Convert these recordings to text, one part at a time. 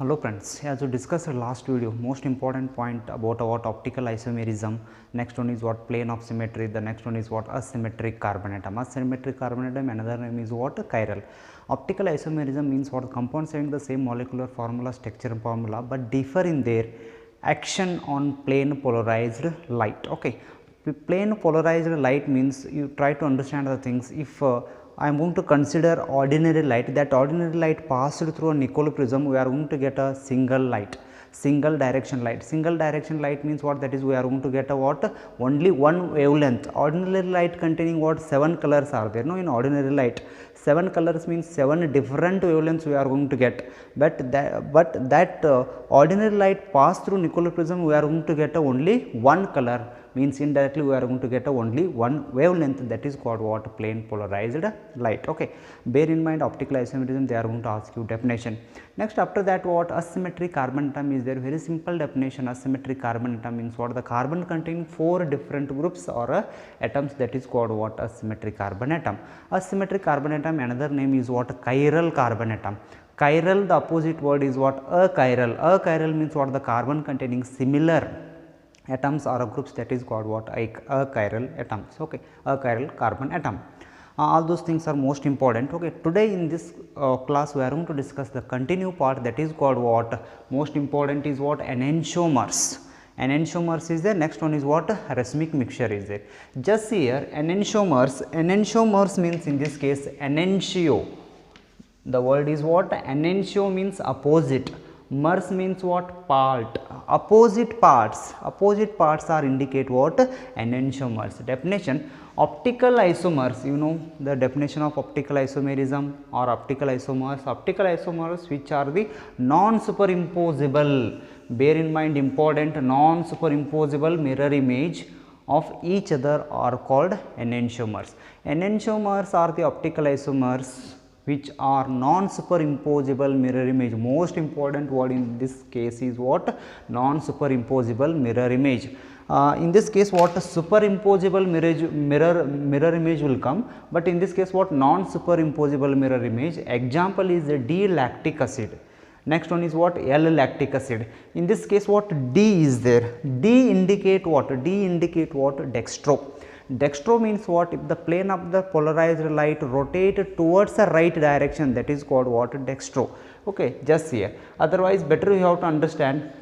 Hello friends, as we discussed in last video, most important point about what optical isomerism, next one is what plane of symmetry, the next one is what asymmetric carbon atom. Asymmetric carbon atom, another name is what chiral. Optical isomerism means what compounds having the same molecular formula, structure and formula, but differ in their action on plane polarized light. Okay, plane polarized light means you try to understand the things. If I am going to consider ordinary light, that ordinary light passed through a Nicola prism, we are going to get a single light, single direction light. Single direction light means what? That is, we are going to get a what? Only one wavelength. Ordinary light containing what? 7 colors are there. No, in ordinary light 7 colors means 7 different wavelengths we are going to get, but that ordinary light passed through Nicola prism, we are going to get only one color, means indirectly we are going to get only one wavelength, that is called what? Plane polarized light. Okay, bear in mind optical isomerism, they are going to ask you definition. Next, after that, what asymmetric carbon atom is there? Very simple definition. Asymmetric carbon atom means what? The carbon containing 4 different groups or atoms, that is called what? Asymmetric carbon atom. Asymmetric carbon atom, another name is what? Chiral carbon atom. Chiral, the opposite word is what? Achiral. Achiral means what? The carbon containing similar atoms or groups, that is called what? Achiral atoms. Okay, achiral carbon atom. All those things are most important. Okay, today in this class we are going to discuss the continue part, that is called what? Most important is what? Enantiomers. Enantiomers is there. Next one is what? Rasmic mixture is there. Just here enantiomers. Enantiomers means in this case enantio. The word is what? Enantio means opposite. Mers means what? Part. Opposite parts. Opposite parts are indicate what? Enantiomers. Definition: optical isomers. You know the definition of optical isomerism or optical isomers. Optical isomers which are the non-superimposable. Bear in mind, important, non-superimposable mirror image of each other are called enantiomers. Enantiomers are the optical isomers which are non-superimposable mirror image. Most important word in this case is what? Non-superimposable mirror image. In this case what? Superimposable mirror image will come, but in this case what? Non-superimposable mirror image. Example is D-lactic acid. Next one is what? L-lactic acid. In this case what? D is there. D indicate what? D indicate what? Dextro. Dextro means what? If the plane of the polarized light rotate towards the right direction, that is called what? Dextro. Okay, just here. Otherwise, better you have to understand,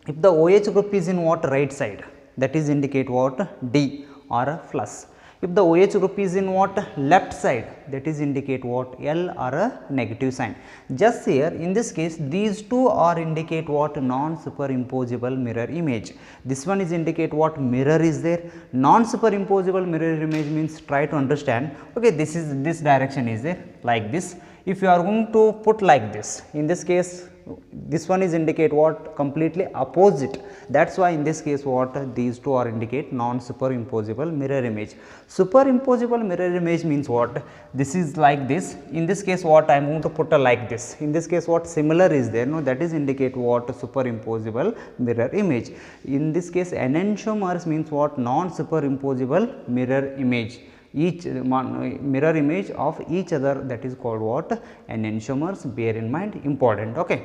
if the OH group is in what? Right side, that is indicate what? D or a plus. If the OH group is in what? Left side, that is indicate what? L or a negative sign. Just here in this case these two are indicate what? Non-superimposable mirror image. This one is indicate what? Mirror is there. Non-superimposable mirror image means, try to understand. Okay, this direction is there like this. If you are going to put like this, in this case this one is indicate what? Completely opposite. That is why in this case what? These two are indicate non-superimposable mirror image. Superimposable mirror image means what? This is like this. In this case what? I am going to put a like this. In this case what? Similar is there. No, that is indicate what? Superimposable mirror image. In this case enantiomers means what? Non-superimposable mirror image. Each mirror image of each other, that is called what? Enantiomers. Bear in mind, important. Okay.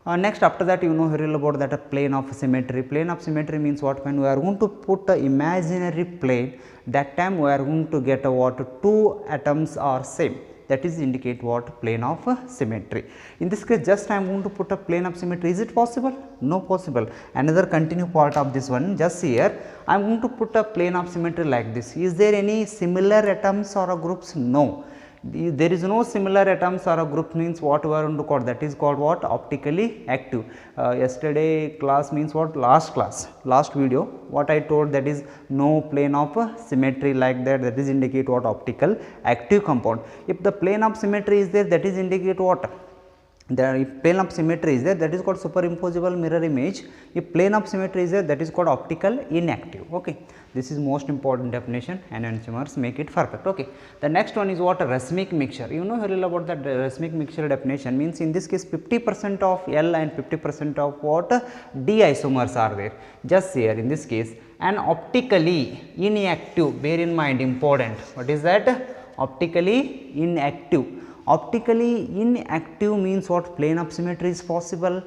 Next, after that, you know very well about that plane of symmetry. Plane of symmetry means what? When we are going to put a imaginary plane, that time we are going to get a what? Two atoms are same. That is indicate what? Plane of symmetry. In this case just I am going to put a plane of symmetry. Is it possible? No possible. Another continue part of this one, just here I am going to put a plane of symmetry like this. Is there any similar atoms or groups? No. There is no similar atoms or a group, means what we are going to call? That is called what? Optically active. Yesterday class means what? Last video what I told, that is no plane of symmetry like that, that is indicate what? Optical active compound. If the plane of symmetry is there, that is indicate what? If plane of symmetry is there, that is called superimposable mirror image. If plane of symmetry is there, that is called optical inactive. Okay, this is most important definition. Enantiomers make it perfect. Okay, the next one is what? Rasmic mixture. You know very well about that Rasmic mixture definition. Means in this case 50% of L and 50% of what? D isomers are there. Just here in this case, and optically inactive. Bear in mind, important. What is that? Optically inactive. Optically inactive means what? Plane of symmetry is possible.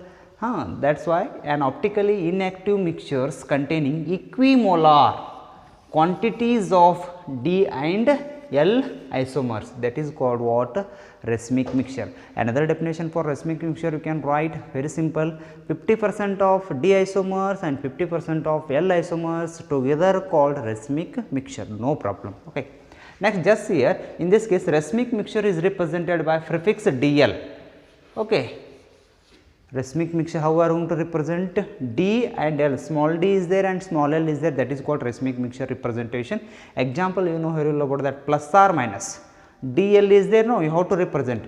That is why an optically inactive mixtures containing equimolar quantities of D and L isomers, that is called what? Rasmic mixture. Another definition for Rasmic mixture you can write very simple, 50% of D isomers and 50% of L isomers together called Rasmic mixture, no problem. Okay. Next, just here in this case Rasmic mixture is represented by prefix DL. Okay. Rasmic mixture, how are going to represent? D and L, small d is there and small l is there, that is called Rasmic mixture representation. Example, you know very well about that, plus or minus. DL is there, no, you have to represent.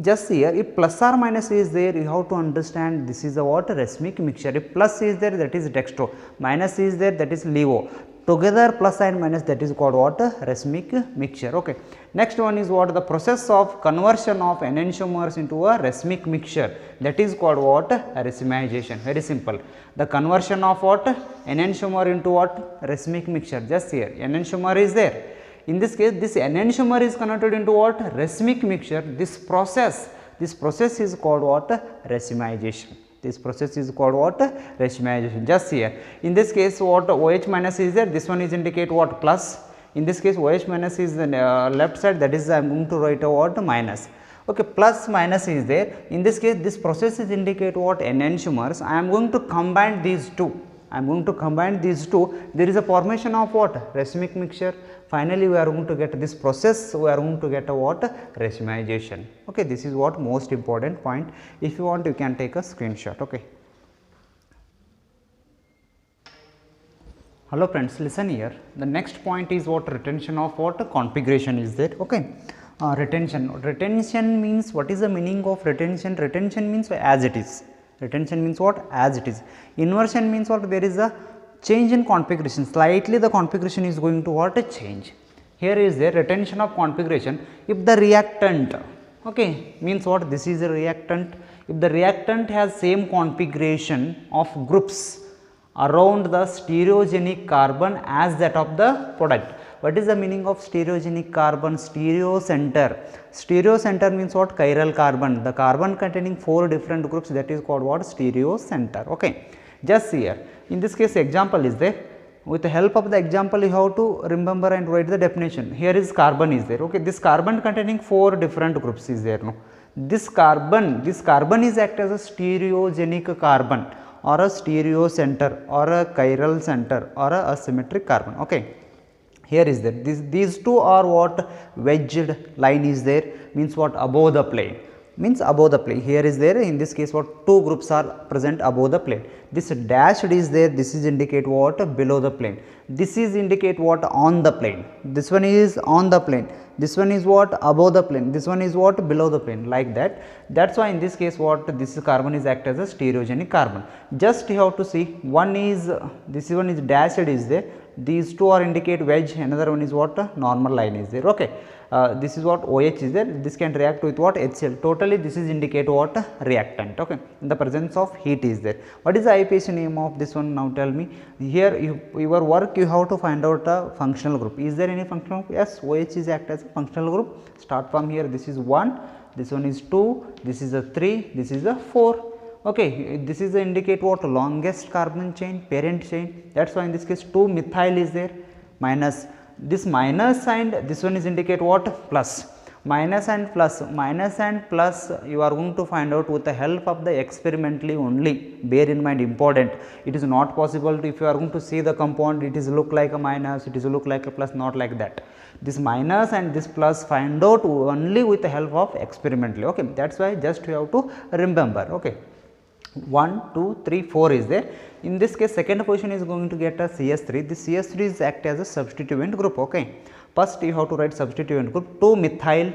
Just here, if plus or minus is there, you have to understand this is a what? Rasmic mixture. If plus is there, that is dextro, minus is there, that is levo. Together plus and minus, that is called what? Rasmic mixture. Okay. Next one is what? The process of conversion of enantiomers into a Rasmic mixture, that is called what? Racemization. Very simple. The conversion of what? Enantiomer into what? Rasmic mixture. Just here enantiomer is there. In this case, this enantiomer is converted into what? Rasmic mixture. This process is called what? Racemization. This process is called what? Racemization. Just here in this case what? OH minus is there, this one is indicate what? Plus. In this case OH minus is the left side, that is I am going to write a what? Minus. Okay, plus minus is there. In this case this process is indicate what? Enantiomers. I am going to combine these two. There is a formation of what? Rasmic mixture. Finally, we are going to get this process, we are going to get a what? Racemization. Okay, this is what most important point. If you want, you can take a screenshot. Okay. Hello friends, listen here. The next point is what? Retention of what? Configuration is there. Okay. Retention means, what is the meaning of retention? Retention means as it is. Retention means what? As it is. Inversion means what? There is a change in configuration, slightly the configuration is going to what? Change. Here is the retention of configuration. If the reactant, okay, means what? This is a reactant. If the reactant has same configuration of groups around the stereogenic carbon as that of the product. What is the meaning of stereogenic carbon? Stereo center. Stereo center means what? Chiral carbon. The carbon containing 4 different groups, that is called what? Stereo center. Okay. Just here. In this case example is there. With the help of the example you have to remember and write the definition. Here is carbon is there. Okay. This carbon containing 4 different groups is there. No. This carbon is act as a stereogenic carbon or a stereo center or a chiral center or a asymmetric carbon. Okay. Here is there. These two are what? Wedged line is there, means what? Above the plane. Means above the plane. Here is there, in this case what? 2 groups are present above the plane. This dashed is there, this is indicate what? Below the plane. This is indicate what? On the plane. This one is on the plane. This one is what? Above the plane. This one is what? Below the plane, like that. That is why in this case what? This carbon is act as a stereogenic carbon. Just you have to see, this one is dashed is there. These two are indicate wedge, another one is what? Normal line is there. Okay. This is what? OH is there, this can react with what? HCl. Totally this is indicate what? Reactant. Okay. In the presence of heat is there. What is the IPC name of this one? Now tell me. Here your work, you have to find out a functional group. Is there any functional group? Yes, OH is act as a functional group. Start from here, this is 1, this one is 2, this is a 3, this is a 4. Okay, this is the indicate what? Longest carbon chain, parent chain. That is why in this case 2 methyl is there, minus. This minus and this one is indicate what? Plus. Minus and plus you are going to find out with the help of the experimentally only. Bear in mind, important. It is not possible to, if you are going to see the compound, it is look like a minus, it is look like a plus, not like that. This minus and this plus find out only with the help of experimentally. Okay, that is why just you have to remember. Okay. 1, 2, 3, 4 is there. In this case second position is going to get a CS3. This CS3 is act as a substituent group. Okay. First you have to write substituent group, 2 methyl.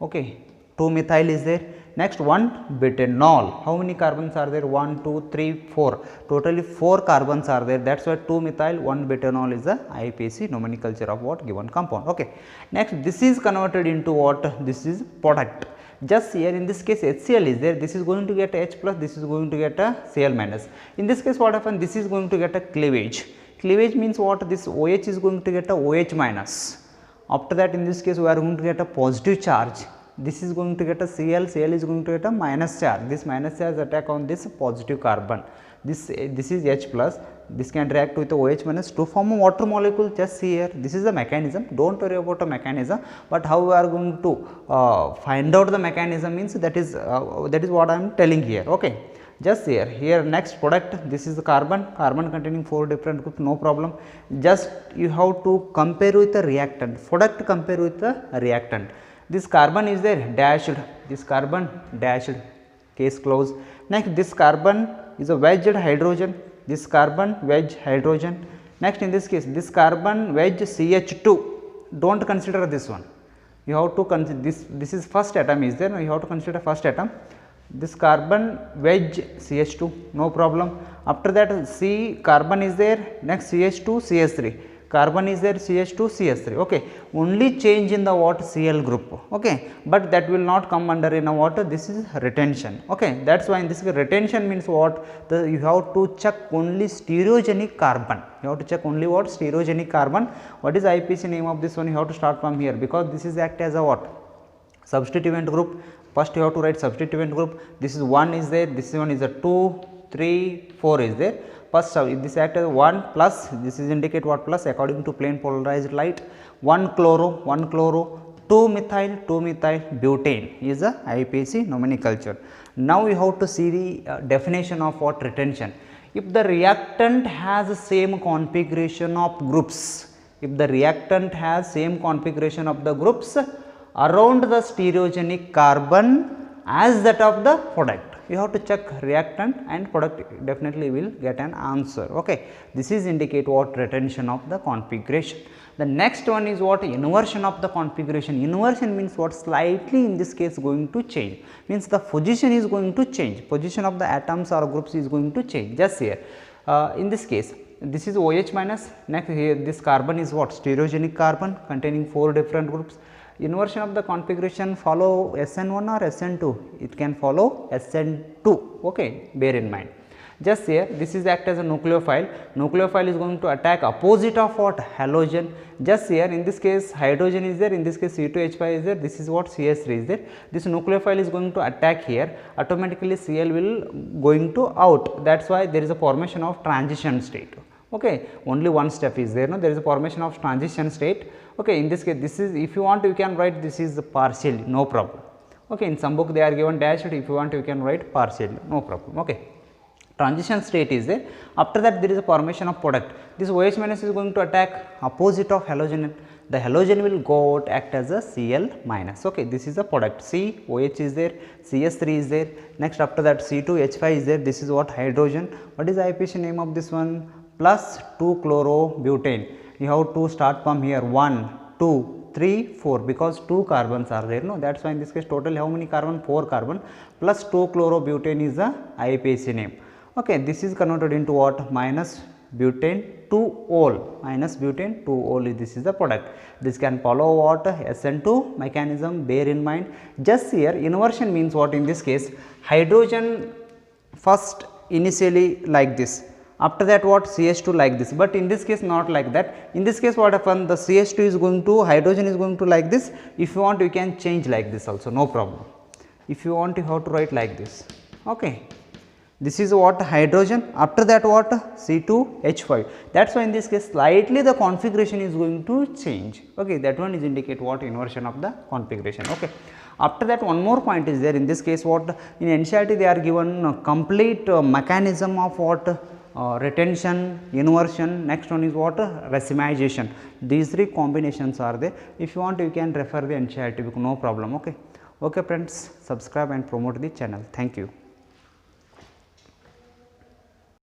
Okay. 2 methyl is there. Next 1 butanol. How many carbons are there? 1, 2, 3, 4. Totally 4 carbons are there. That is why 2 methyl, 1 butanol is the IPC nomenclature of what? Given compound. Okay. Next this is converted into what? This is product. Just here in this case HCl is there, this is going to get H plus, this is going to get a Cl minus. In this case what happens? This is going to get a cleavage. Cleavage means what? This OH is going to get a OH minus. After that in this case we are going to get a positive charge. this is going to get a Cl, Cl is going to get a minus charge. This minus charge attack on this positive carbon. This is H plus, this can react with OH minus to form a water molecule. Just see here, this is the mechanism. Don't worry about the mechanism, but how we are going to find out the mechanism means that is what I am telling here. Okay, just here next product, this is the carbon containing 4 different groups, no problem. Just you have to compare with the reactant, product compare with the reactant. This carbon is there dashed, this carbon dashed, case closed. Next this carbon is a wedged hydrogen, this carbon wedge hydrogen. Next in this case, this carbon wedge CH2, don't consider this one, you have to consider this is first atom is there, you have to consider first atom. This carbon wedge CH2, no problem. After that C carbon is there, next CH2 CH3, carbon is there CH2 CH3. Okay, only change in the what Cl group. Okay, but that will not come under in a water, this is retention. Okay, that is why in this retention means what, you have to check only stereogenic carbon, you have to check only what stereogenic carbon. What is IPC name of this one, you have to start from here, because this is act as a what substituent group. First you have to write substituent group. This is 1 is there, this one is a 2, 3, 4 is there. First this act as 1 plus, this is indicate what plus according to plane polarized light. 1 chloro, 2 methyl butane is a IPC nomenclature. Now you have to see the definition of what retention. If the reactant has the same configuration of groups, if the reactant has same configuration of the groups around the stereogenic carbon as that of the product, you have to check reactant and product, definitely will get an answer. Okay, this is indicate what retention of the configuration. The next one is what inversion of the configuration. Inversion means what, slightly in this case going to change, means the position is going to change, position of the atoms or groups is going to change. Just here in this case, this is OH minus, next here this carbon is what stereogenic carbon containing 4 different groups. Inversion of the configuration follow SN1 or SN2, it can follow SN2. Okay, bear in mind. Just here this is act as a nucleophile, nucleophile is going to attack opposite of what halogen. Just here in this case hydrogen is there, in this case C2H5 is there, this is what CH3 is there. This nucleophile is going to attack here, automatically Cl will going to out, that is why there is a formation of transition state. Okay, only one step is there, no, there is a formation of transition state. Okay, in this case this is, if you want you can write this is partially, no problem. Okay, in some book they are given dashed, if you want you can write partially, no problem. Okay, transition state is there. After that there is a formation of product. This OH minus is going to attack opposite of halogen, the halogen will go out act as a Cl minus. Okay, this is the product, C OH is there, CS3 is there. Next after that C2H5 is there, this is what hydrogen. What is the IPC name of this one, plus 2 chlorobutane. You have to start from here 1, 2, 3, 4, because 2 carbons are there, no, that is why in this case total how many carbon, 4 carbon, plus 2 chlorobutane is the IPC name. Okay, this is converted into what, minus butane 2-ol, minus butane 2-ol, this is the product. This can follow what SN2 mechanism, bear in mind. Just here inversion means what, in this case hydrogen first initially like this, after that what CH2 like this, but in this case not like that. In this case what happened, the CH2 is going to, hydrogen is going to like this. If you want you can change like this also, no problem. If you want you have to write like this. Okay, this is what hydrogen, after that what C2H5, that is why in this case slightly the configuration is going to change. Okay, that one is indicate what inversion of the configuration. Okay, after that one more point is there, in this case what, in NCERT they are given complete mechanism of what retention, inversion, next one is what racemization. These 3 combinations are there. If you want you can refer the NCERT book, no problem. Okay, okay friends, subscribe and promote the channel. Thank you.